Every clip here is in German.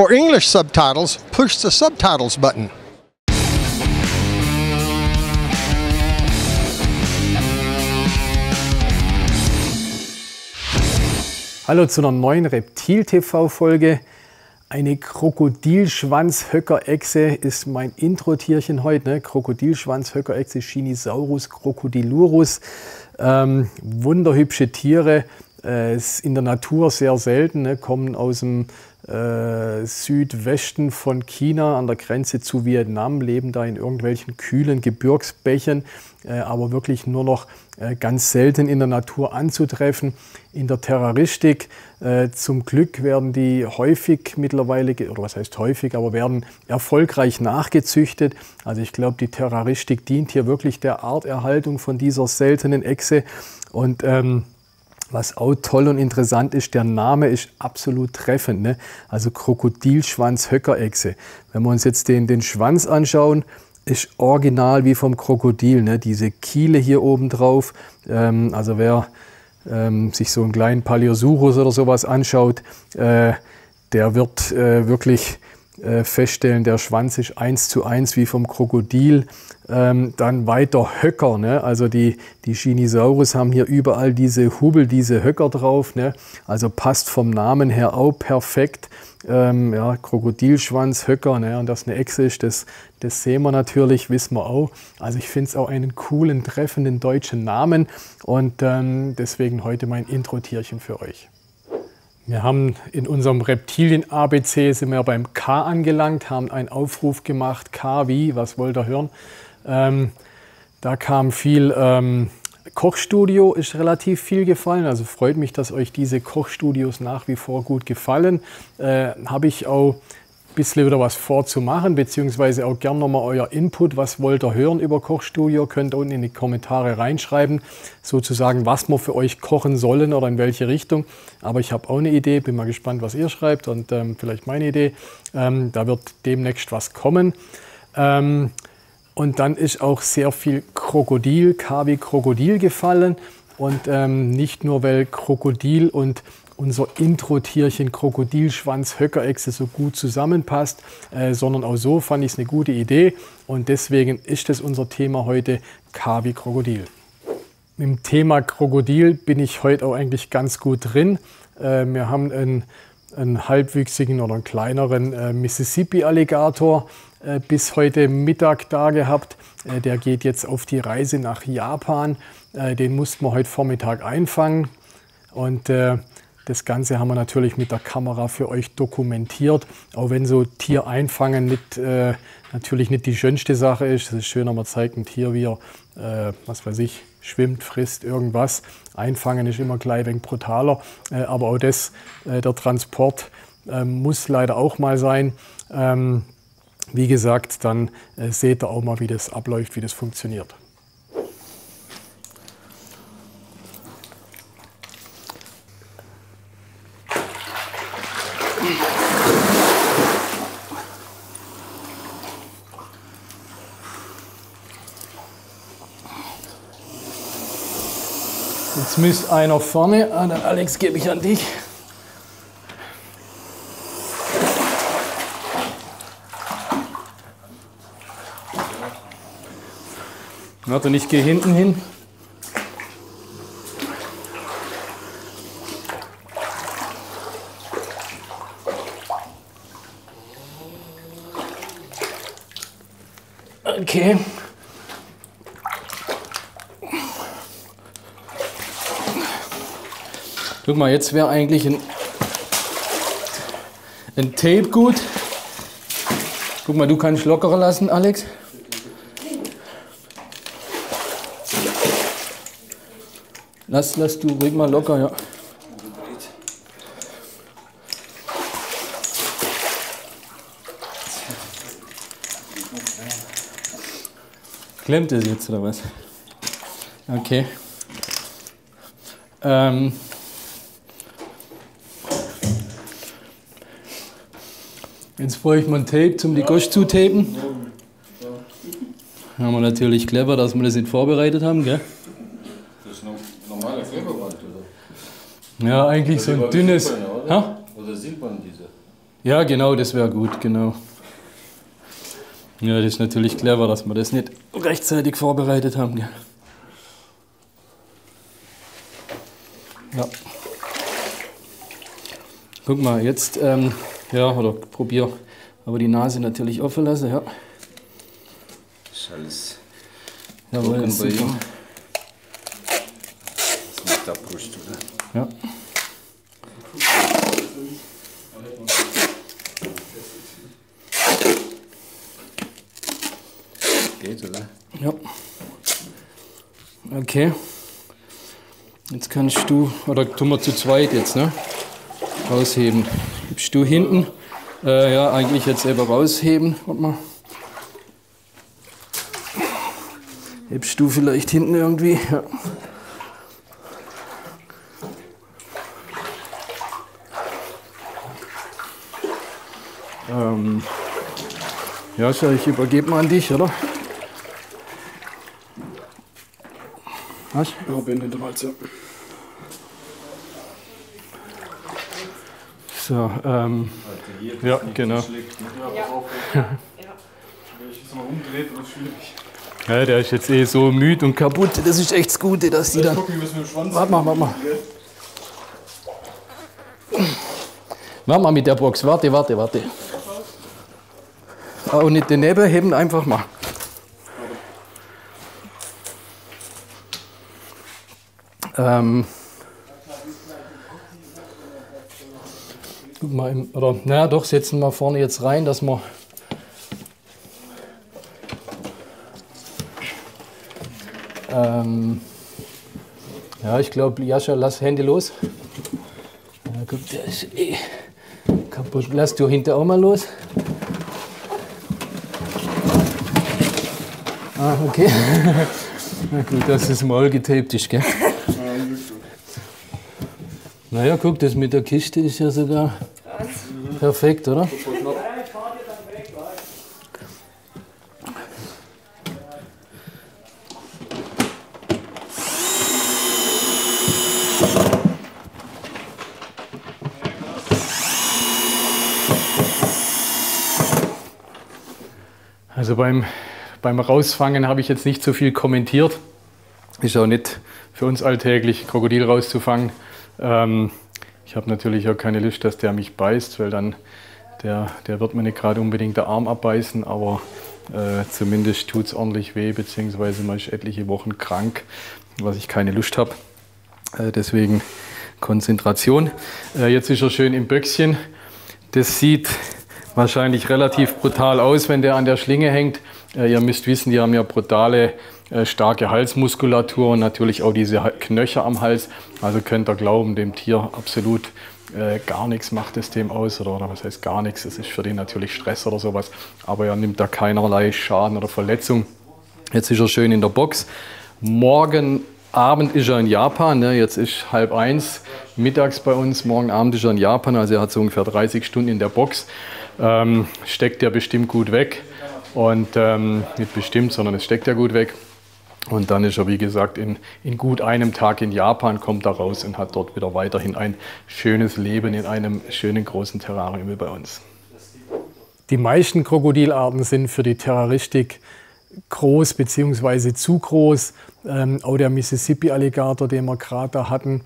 For English subtitles, push the subtitles button. Hallo zu einer neuen Reptil-TV-Folge. Eine Krokodilschwanzhöckerechse ist mein Intro-Tierchen heute. Ne? Krokodilschwanzhöckerechse, Shinisaurus crocodilurus. Wunderhübsche Tiere, ist in der Natur sehr selten, ne? Kommen aus dem Südwesten von China an der Grenze zu Vietnam, leben da in irgendwelchen kühlen Gebirgsbächen, aber wirklich nur noch ganz selten in der Natur anzutreffen. In der Terroristik zum Glück werden die häufig mittlerweile, oder was heißt häufig, aber werden erfolgreich nachgezüchtet. Also ich glaube, die Terroristik dient hier wirklich der Arterhaltung von dieser seltenen Echse. Und was auch toll und interessant ist, der Name ist absolut treffend, ne? Also Krokodilschwanzhöckerechse. Wenn wir uns jetzt den Schwanz anschauen, ist original wie vom Krokodil, ne? Diese Kiele hier oben drauf. Also wer sich so einen kleinen Paleosaurus oder sowas anschaut, der wird wirklich feststellen, der Schwanz ist 1:1 wie vom Krokodil. Dann weiter Höcker, ne? Also die Shinisaurus haben hier überall diese Hubbel, diese Höcker drauf, ne? Also passt vom Namen her auch perfekt. Ja, Krokodilschwanz, Höcker, ne? Und dass eine Echse ist, das sehen wir natürlich, wissen wir auch. Also ich finde es auch einen coolen, treffenden deutschen Namen und deswegen heute mein Intro-Tierchen für euch. Wir haben in unserem Reptilien-ABC sind wir beim K angelangt, haben einen Aufruf gemacht, K wie, was wollt ihr hören? Da kam viel Kochstudio, ist relativ viel gefallen, also freut mich, dass euch diese Kochstudios nach wie vor gut gefallen. Habe ich auch ein bisschen wieder was vorzumachen, beziehungsweise auch gerne nochmal euer Input, was wollt ihr hören über Kochstudio, könnt ihr unten in die Kommentare reinschreiben, sozusagen, was wir für euch kochen sollen oder in welche Richtung. Aber ich habe auch eine Idee, bin mal gespannt, was ihr schreibt und vielleicht meine Idee. Da wird demnächst was kommen. Und dann ist auch sehr viel Krokodil, K wie Krokodil gefallen und nicht nur, weil Krokodil und unser Intro-Tierchen Krokodilschwanzhöckerechse so gut zusammenpasst, sondern auch so fand ich es eine gute Idee und deswegen ist es unser Thema heute, K wie Krokodil. Mit dem Thema Krokodil bin ich heute auch eigentlich ganz gut drin. Wir haben einen halbwüchsigen oder einen kleineren Mississippi-Alligator bis heute Mittag da gehabt. Der geht jetzt auf die Reise nach Japan. Den mussten wir heute Vormittag einfangen und das Ganze haben wir natürlich mit der Kamera für euch dokumentiert, auch wenn so Tier einfangen natürlich nicht die schönste Sache ist. Es ist schöner, man zeigt ein Tier, wie er, was weiß ich, schwimmt, frisst, irgendwas. Einfangen ist immer gleich ein wenig brutaler, aber auch das, der Transport muss leider auch mal sein. Wie gesagt, dann seht ihr auch mal, wie das abläuft, wie das funktioniert. Jetzt müsste einer vorne, dann Alex, gebe ich an dich. Warte, ich gehe hinten hin. Okay. Guck mal, jetzt wäre eigentlich ein Tape gut. Guck mal, du kannst lockerer lassen, Alex. Lass du ruhig mal locker, ja. Klemmt es jetzt oder was? Okay. Jetzt bräuchte man Tape, um die Gosch zu tapen. Haben wir natürlich clever, dass wir das nicht vorbereitet haben, gell? Das ist normaler Klebeband, oder? Ja, eigentlich so ein dünnes. Oder? Oder sieht man diese? Ja, genau, das wäre gut, genau. Ja, das ist natürlich clever, dass wir das nicht rechtzeitig vorbereitet haben. Gell? Ja. Guck mal, jetzt, ja, oder probier, aber die Nase natürlich offen lassen, ja. Das ist alles Jawohl, trocken bei super. ihm. Das macht der Brust, oder? Ja. Geht, oder? Ja. Okay. Jetzt kannst du, oder tun wir zu zweit jetzt, ne? Rausheben. Gibst du hinten? Ja, eigentlich jetzt selber rausheben. Warte mal. Hebst du vielleicht hinten irgendwie? Ja. Ja, so, ich übergebe mal an dich, oder? Was? Ja, bin hinter mal so. So, ja, genau. Ja, der ist jetzt eh so müde und kaputt. Das ist echt das Gute, dass die dann. Warte mal. Warte mal mit der Box. Warte. Auch nicht daneben heben, einfach mal. Guck mal, oder naja, doch, setzen wir vorne jetzt rein, dass wir. Ja, ich glaube, Jascha, lass Hände los. Ja, guck, der ist eh kaputt. Lass du hinter auch mal los. Ah, okay. Na gut, dass das Maul getaped ist, gell? Naja, guck, das mit der Kiste ist ja sogar perfekt, oder? Also beim Rausfangen habe ich jetzt nicht so viel kommentiert. Ist auch nicht für uns alltäglich, Krokodil rauszufangen. Ich habe natürlich auch keine Lust, dass der mich beißt, weil dann der wird mir nicht gerade unbedingt den Arm abbeißen, aber zumindest tut es ordentlich weh, beziehungsweise man ist etliche Wochen krank, was ich keine Lust habe. Deswegen Konzentration. Jetzt ist er schön im Böckchen. Das sieht wahrscheinlich relativ brutal aus, wenn der an der Schlinge hängt. Ihr müsst wissen, die haben ja brutale, starke Halsmuskulatur und natürlich auch diese Knöcher am Hals. Also könnt ihr glauben, dem Tier absolut gar nichts macht es dem aus. Oder was heißt gar nichts, es ist für den natürlich Stress oder sowas. Aber er nimmt da keinerlei Schaden oder Verletzung. Jetzt ist er schön in der Box. Morgen Abend ist er in Japan, ne? Jetzt ist 12:30 mittags bei uns. Morgen Abend ist er in Japan, also er hat so ungefähr 30 Stunden in der Box. Steckt er bestimmt gut weg. Und nicht bestimmt, sondern es steckt ja gut weg. Und dann ist er, wie gesagt, in gut einem Tag in Japan, kommt er raus und hat dort wieder weiterhin ein schönes Leben in einem schönen großen Terrarium wie bei uns. Die meisten Krokodilarten sind für die Terroristik groß bzw. zu groß. Auch der Mississippi-Alligator, den wir gerade da hatten.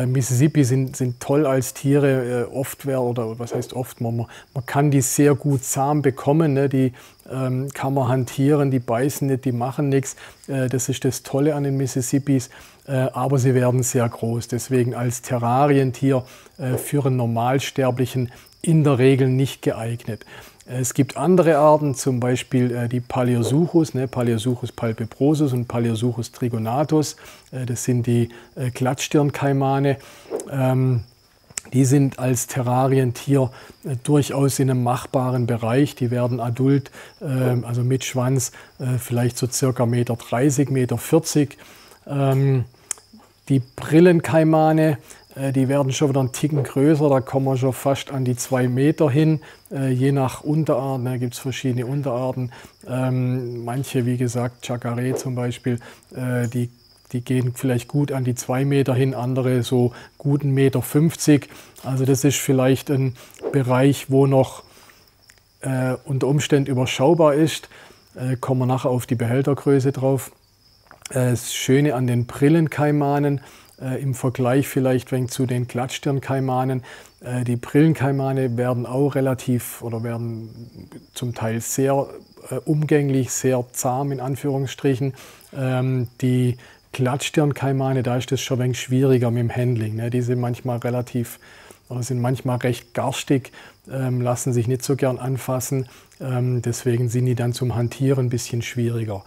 Mississippi sind toll als Tiere. Oft oder was heißt oft, man kann die sehr gut zahm bekommen. Ne? Die kann man hantieren, die beißen nicht, die machen nichts. Das ist das Tolle an den Mississippis. Aber sie werden sehr groß. Deswegen als Terrarientier für einen Normalsterblichen in der Regel nicht geeignet. Es gibt andere Arten, zum Beispiel die Paleosuchus, ne, Paleosuchus palpebrosus und Paleosuchus trigonatus. Das sind die Glattstirnkaimane. Die sind als Terrarientier durchaus in einem machbaren Bereich. Die werden adult, also mit Schwanz, vielleicht so circa 1,30 Meter, 1,40 Meter. Die Brillenkaimane, die werden schon wieder einen Ticken größer, da kommen wir schon fast an die 2 Meter hin, je nach Unterart, da gibt es verschiedene Unterarten. Manche, wie gesagt, Chacaré zum Beispiel, die die gehen vielleicht gut an die 2 Meter hin, andere so guten 1,50 Meter. Also das ist vielleicht ein Bereich, wo noch unter Umständen überschaubar ist. Kommen wir nachher auf die Behältergröße drauf. Das Schöne an den Brillenkaimanen im Vergleich vielleicht zu den Glattstirnkaimanen. Die Brillenkaimane werden auch relativ oder werden zum Teil sehr umgänglich, sehr zahm in Anführungsstrichen. Die Glattstirnkaimane, da ist es schon ein wenig schwieriger mit dem Handling. Ne? Die sind manchmal sind manchmal recht garstig, lassen sich nicht so gern anfassen. Deswegen sind die dann zum Hantieren ein bisschen schwieriger.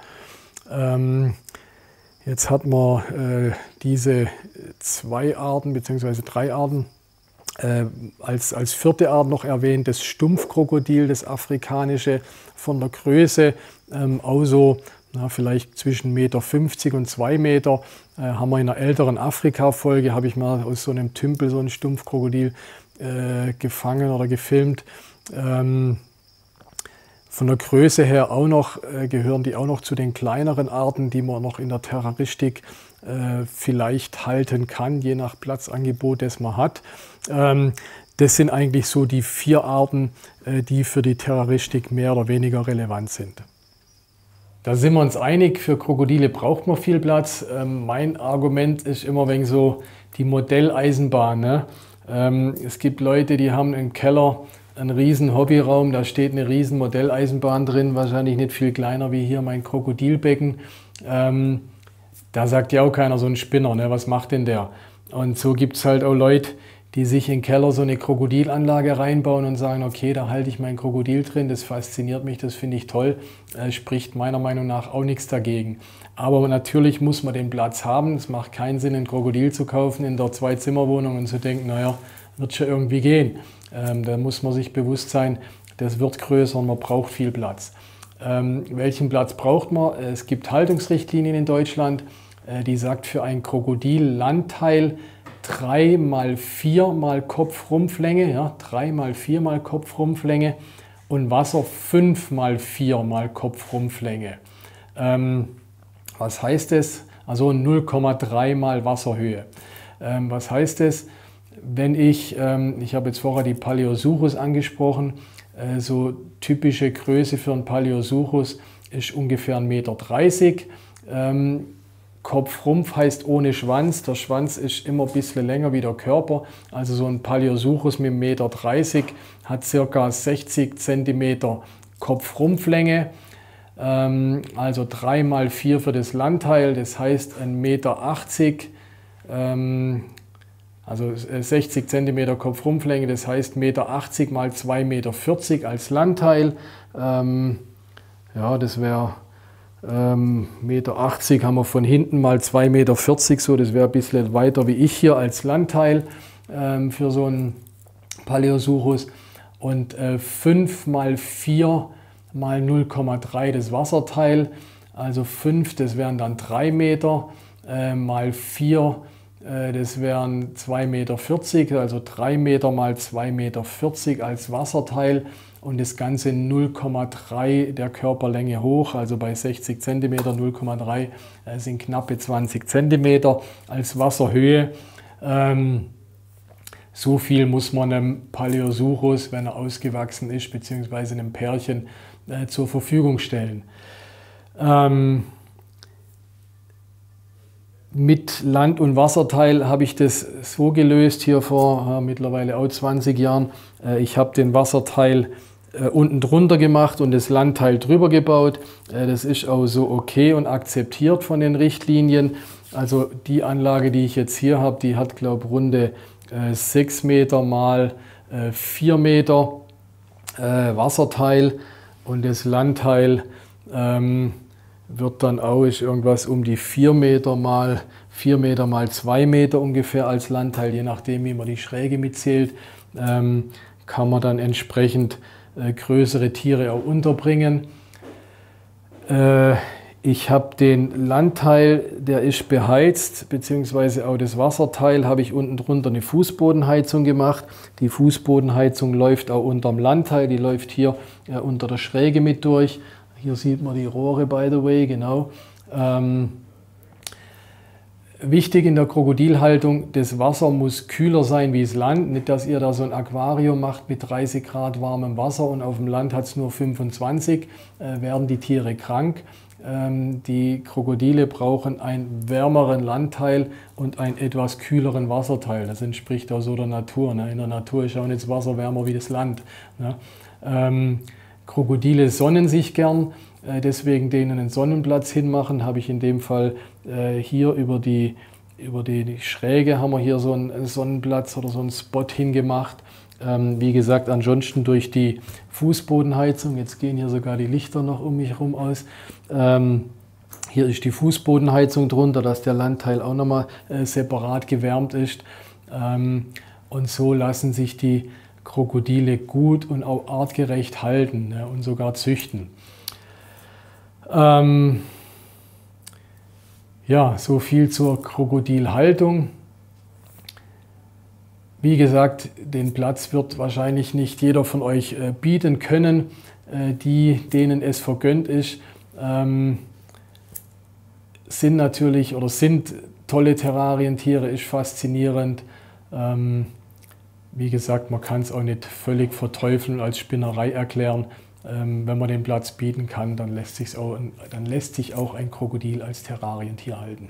Jetzt hat man diese 2 Arten bzw. 3 Arten als 4. Art noch erwähnt, das Stumpfkrokodil, das afrikanische, von der Größe auch so vielleicht zwischen 1,50 Meter und 2 Meter. Haben wir in einer älteren Afrika-Folge, habe ich mal aus so einem Tümpel so ein Stumpfkrokodil gefangen oder gefilmt. Von der Größe her auch noch, gehören die auch noch zu den kleineren Arten, die man noch in der Terraristik vielleicht halten kann, je nach Platzangebot, das man hat. Das sind eigentlich so die 4 Arten, die für die Terraristik mehr oder weniger relevant sind. Da sind wir uns einig, für Krokodile braucht man viel Platz. Mein Argument ist immer wegen so die Modelleisenbahn. Ne? Es gibt Leute, die haben im Keller einen riesen Hobbyraum, da steht eine riesen Modelleisenbahn drin, wahrscheinlich nicht viel kleiner wie hier mein Krokodilbecken. Da sagt ja auch keiner, so ein Spinner, ne? Was macht denn der? Und so gibt es halt auch Leute, die sich in den Keller so eine Krokodilanlage reinbauen und sagen, okay, da halte ich mein Krokodil drin, das fasziniert mich, das finde ich toll, spricht meiner Meinung nach auch nichts dagegen. Aber natürlich muss man den Platz haben, es macht keinen Sinn, ein Krokodil zu kaufen in der 2-Zimmer-Wohnung und zu denken, naja, wird schon irgendwie gehen. Da muss man sich bewusst sein, das wird größer und man braucht viel Platz. Welchen Platz braucht man? Es gibt Haltungsrichtlinien in Deutschland, die sagt für ein Krokodil-Landteil 3 mal 4 mal Kopfrumpflänge, ja, 3 mal 4 mal Kopfrumpflänge und Wasser 5 mal 4 mal Kopfrumpflänge. Was heißt das? Also 0,3 mal Wasserhöhe. Was heißt das? Wenn ich habe jetzt vorher die Paleosuchus angesprochen, so typische Größe für einen Paleosuchus ist ungefähr 1,30 Meter. Kopf-Rumpf heißt ohne Schwanz. Der Schwanz ist immer ein bisschen länger wie der Körper. Also so ein Paleosuchus mit 1,30 Meter hat ca. 60 cm Kopf-Rumpflänge. Also 3 mal 4 für das Landteil, das heißt 1,80 Meter. Also 60 cm Kopfrumpflänge, das heißt 1,80 Meter mal 2,40 Meter als Landteil. Ja, das wäre 1,80 Meter haben wir von hinten mal 2,40 Meter, so, das wäre ein bisschen weiter wie ich hier als Landteil für so einen Paleosuchus. Und 5 mal 4 mal 0,3 das Wasserteil, also 5, das wären dann 3 Meter, mal 4, das wären 2,40 Meter, also 3 Meter mal 2,40 Meter als Wasserteil. Und das Ganze 0,3 der Körperlänge hoch, also bei 60 cm 0,3 sind knappe 20 cm als Wasserhöhe. So viel muss man einem Paleosuchus, wenn er ausgewachsen ist, beziehungsweise einem Pärchen zur Verfügung stellen. Mit Land- und Wasserteil habe ich das so gelöst, hier vor mittlerweile auch 20 Jahren. Ich habe den Wasserteil unten drunter gemacht und das Landteil drüber gebaut. Das ist auch so okay und akzeptiert von den Richtlinien. Also die Anlage, die ich jetzt hier habe, die hat, glaube ich, runde 6 Meter mal 4 Meter Wasserteil und das Landteil wird dann auch irgendwas um die 4 Meter mal 2 Meter ungefähr als Landteil, je nachdem wie man die Schräge mitzählt, kann man dann entsprechend größere Tiere auch unterbringen. Ich habe den Landteil, der ist beheizt, beziehungsweise auch das Wasserteil habe ich unten drunter eine Fußbodenheizung gemacht. Die Fußbodenheizung läuft auch unterm Landteil, die läuft hier unter der Schräge mit durch. Hier sieht man die Rohre, by the way, genau. Wichtig in der Krokodilhaltung, das Wasser muss kühler sein wie das Land. Nicht, dass ihr da so ein Aquarium macht mit 30 Grad warmem Wasser und auf dem Land hat es nur 25, werden die Tiere krank. Die Krokodile brauchen einen wärmeren Landteil und einen etwas kühleren Wasserteil. Das entspricht auch so der Natur. In der Natur ist auch nicht das Wasser wärmer wie das Land. Krokodile sonnen sich gern. Deswegen denen einen Sonnenplatz hinmachen, habe ich in dem Fall hier über die Schräge haben wir hier so einen Sonnenplatz oder so einen Spot hingemacht. Wie gesagt, ansonsten durch die Fußbodenheizung, jetzt gehen hier sogar die Lichter noch um mich herum aus. Hier ist die Fußbodenheizung drunter, dass der Landteil auch nochmal separat gewärmt ist. Und so lassen sich die Krokodile gut und auch artgerecht halten, und sogar züchten. Ja, so viel zur Krokodilhaltung. Wie gesagt, den Platz wird wahrscheinlich nicht jeder von euch bieten können, denen es vergönnt ist. Sind natürlich oder sind tolle Terrarientiere, ist faszinierend. Wie gesagt, man kann es auch nicht völlig verteufeln, als Spinnerei erklären. Wenn man den Platz bieten kann, dann lässt sich auch ein Krokodil als Terrarientier halten.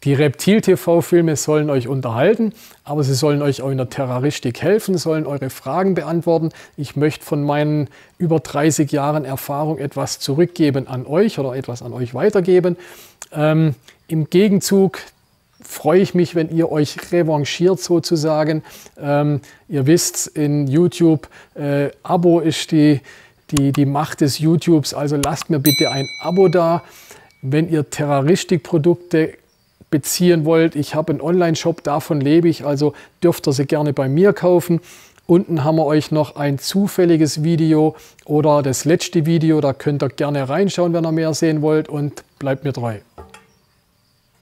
Die Reptil-TV-Filme sollen euch unterhalten, aber sie sollen euch auch in der Terraristik helfen, sollen eure Fragen beantworten. Ich möchte von meinen über 30 Jahren Erfahrung etwas zurückgeben an euch oder etwas an euch weitergeben. Im Gegenzug freue ich mich, wenn ihr euch revanchiert sozusagen. Ihr wisst, in YouTube, Abo ist die Macht des YouTubes, also lasst mir bitte ein Abo da. Wenn ihr Terraristik-Produkte beziehen wollt, ich habe einen Online-Shop, davon lebe ich, also dürft ihr sie gerne bei mir kaufen. Unten haben wir euch noch ein zufälliges Video oder das letzte Video, da könnt ihr gerne reinschauen, wenn ihr mehr sehen wollt, und bleibt mir treu.